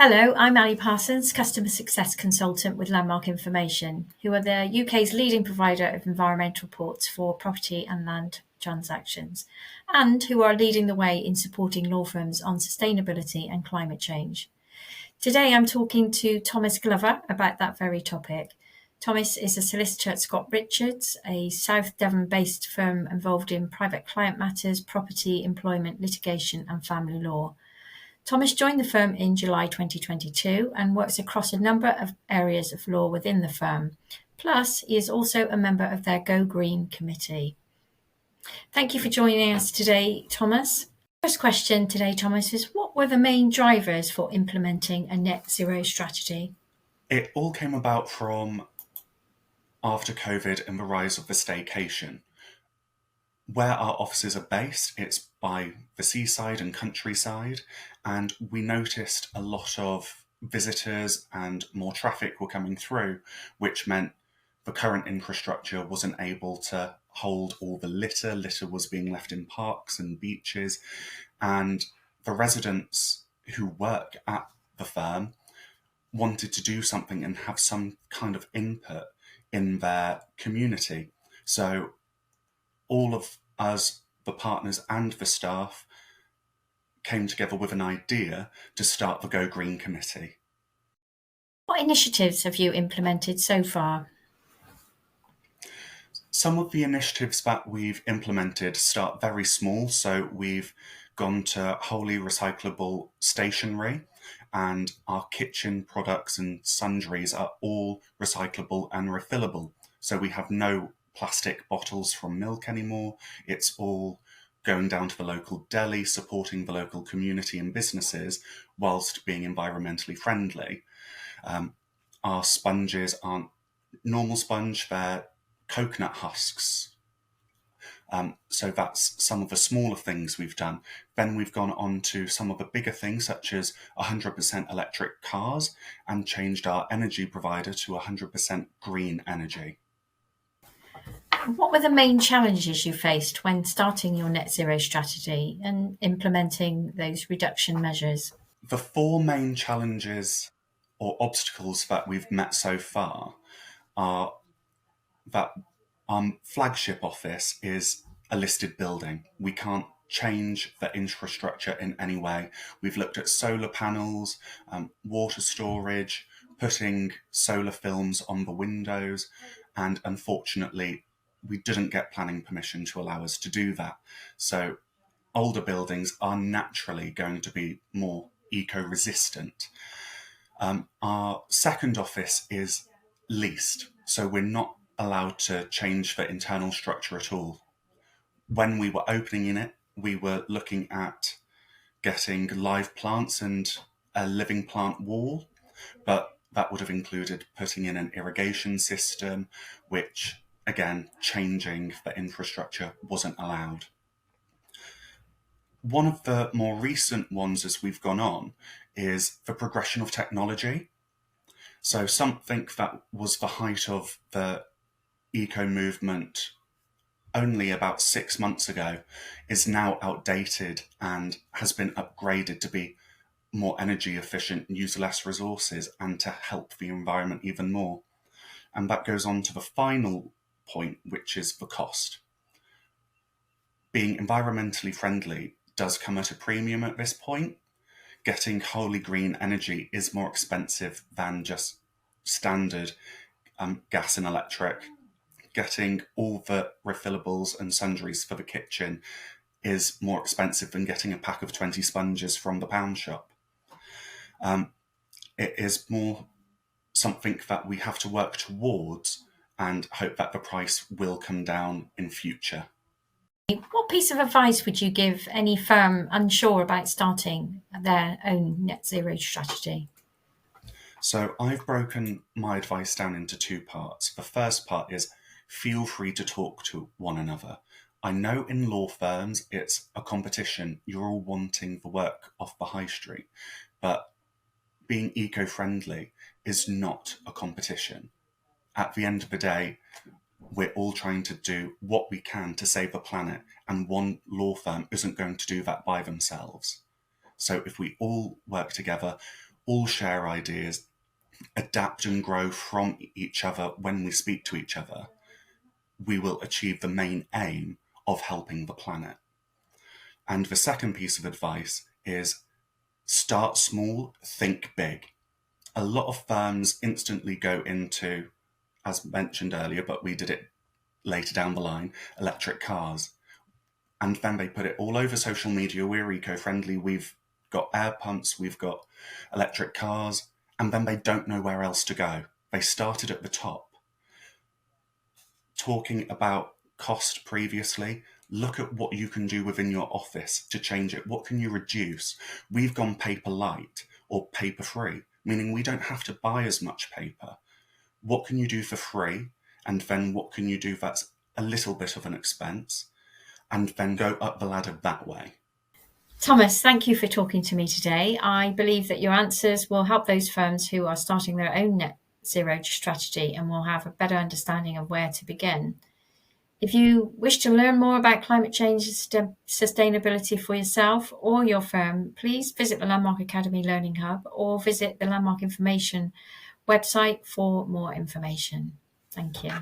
Hello, I'm Allie Parsons, Customer Success Consultant with Landmark Information, who are the UK's leading provider of environmental reports for property and land transactions, and who are leading the way in supporting law firms on sustainability and climate change. Today I'm talking to Thomas Glover about that very topic. Thomas is a solicitor at Scott Richards, a South Devon-based firm involved in private client matters, property, employment, litigation and family law. Thomas joined the firm in July 2022 and works across a number of areas of law within the firm. Plus, he is also a member of their Go Green committee. Thank you for joining us today, Thomas. First question today, Thomas, is what were the main drivers for implementing a net zero strategy? It all came about from after COVID and the rise of the staycation. Where our offices are based, it's by the seaside and countryside, and we noticed a lot of visitors and more traffic were coming through, which meant the current infrastructure wasn't able to hold all the litter. Litter was being left in parks and beaches, and the residents who work at the firm wanted to do something and have some kind of input in their community. So all of us, the partners and the staff, came together with an idea to start the Go Green committee. What initiatives have you implemented so far? Some of the initiatives that we've implemented start very small. So we've gone to wholly recyclable stationery, and our kitchen products and sundries are all recyclable and refillable. So we have no plastic bottles from milk anymore. It's all going down to the local deli, supporting the local community and businesses whilst being environmentally friendly. Our sponges aren't normal sponge, they're coconut husks. So that's some of the smaller things we've done. Then we've gone on to some of the bigger things, such as 100% electric cars, and changed our energy provider to 100% green energy. What were the main challenges you faced when starting your net zero strategy and implementing those reduction measures? The four main challenges or obstacles that we've met so far are that our flagship office is a listed building. We can't change the infrastructure in any way. We've looked at solar panels, water storage, putting solar films on the windows, and unfortunately, we didn't get planning permission to allow us to do that. So older buildings are naturally going to be more eco-resistant. Our second office is leased, so we're not allowed to change the internal structure at all. When we were opening in it, we were looking at getting live plants and a living plant wall, but that would have included putting in an irrigation system, which, again, changing the infrastructure wasn't allowed. One of the more recent ones as we've gone on is the progression of technology. So something that was the height of the eco movement only about 6 months ago is now outdated and has been upgraded to be more energy efficient, use less resources, and to help the environment even more. And that goes on to the final point, which is the cost. Being environmentally friendly does come at a premium at this point. Getting wholly green energy is more expensive than just standard gas and electric. Getting all the refillables and sundries for the kitchen is more expensive than getting a pack of 20 sponges from the pound shop. It is more something that we have to work towards and hope that the price will come down in future. What piece of advice would you give any firm unsure about starting their own net zero strategy? So I've broken my advice down into two parts. The first part is feel free to talk to one another. I know in law firms it's a competition. You're all wanting the work off the high street, but being eco-friendly is not a competition. At the end of the day, we're all trying to do what we can to save the planet, and one law firm isn't going to do that by themselves. So if we all work together, all share ideas, adapt and grow from each other when we speak to each other, we will achieve the main aim of helping the planet. And the second piece of advice is start small, think big. A lot of firms instantly go into, as mentioned earlier, but we did it later down the line, electric cars. And then they put it all over social media. We're eco-friendly. We've got air pumps. We've got electric cars. And then they don't know where else to go. They started at the top. Talking about cost previously, look at what you can do within your office to change it. What can you reduce? We've gone paper-lite or paper-free, meaning we don't have to buy as much paper. What can you do for free? And then what can you do that's a little bit of an expense? And then go up the ladder that way. Thomas, thank you for talking to me today. I believe that your answers will help those firms who are starting their own net zero strategy and will have a better understanding of where to begin. If you wish to learn more about climate change and sustainability for yourself or your firm, please visit the Landmark Academy Learning Hub or visit the Landmark Information website for more information. Thank you.